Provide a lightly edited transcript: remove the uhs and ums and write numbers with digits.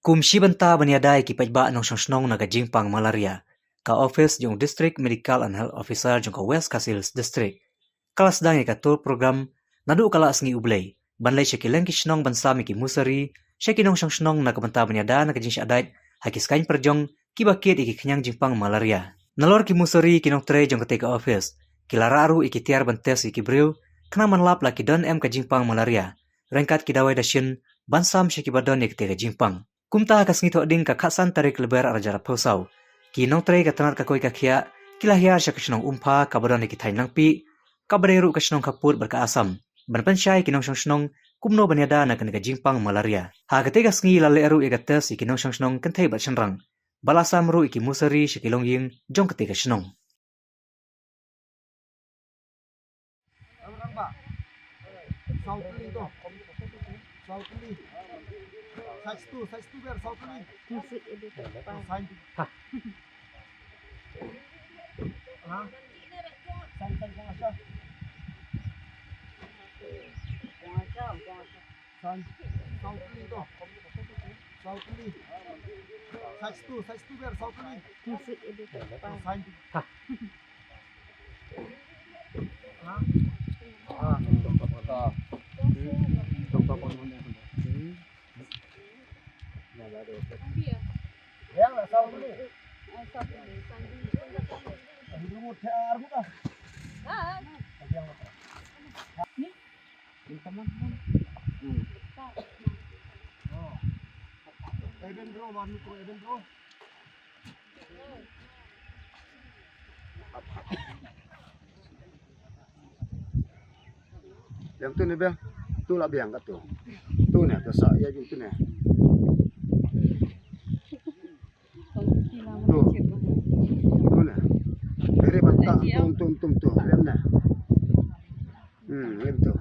Kumshi banta baniadai ki pajba nong shnong naga jingpang malaria. Ka office jong district medical and health officer jong ka West Kasils district. Kalas dangi ka tour program nadu kalas ngi ublay. Banlay syakileng ki shnong bansami ki musari, syakinong shnong naga banta baniada naga jing syadait hakis kain perjong ki bakit iki kenyang jingpang malaria. Nalor ki musari kinong tre jong ka office. Kilara aru iki tiar bantes iki briu kena manlap laki don em ka jingpang malaria. Rengkat ki dawai dasyin bansam syakibadon iki ka jingpang. Kumta kas ngito ding ka khasan tarik lebar arjara posau. Ki nong tre ka tanat ka koi ka khia, kilahia sya kashnong umpa kabadon ki thain langpi, kabaderu kashnong kaput berka asam. Banpansyai kinong shnong kumno banyada na kanega jingpang malaria. Ha kate kas ngi lale aru igates kinong shnong kentai bat shanrang. Balasam ru iki musari syakilong ying jong kate kashnong. Size 2 biar South ini. Musik itu apa? Hah? Sign kang asya. Sign South ini to. South ini. Size 2 biar South ini. Musik itu apa? Sign. Hah. Hah? Yang lah South ini. Ini mau tiar bukan? Yang apa? Ini teman-teman. Oh. Eden bro, warna pro Eden bro. Yang tu ni bang, tu lah biang kat tu. Tu ni, tersak ya tu ni. Tu ni. Dari bantak tum tu, lihat ni. Lihat tu.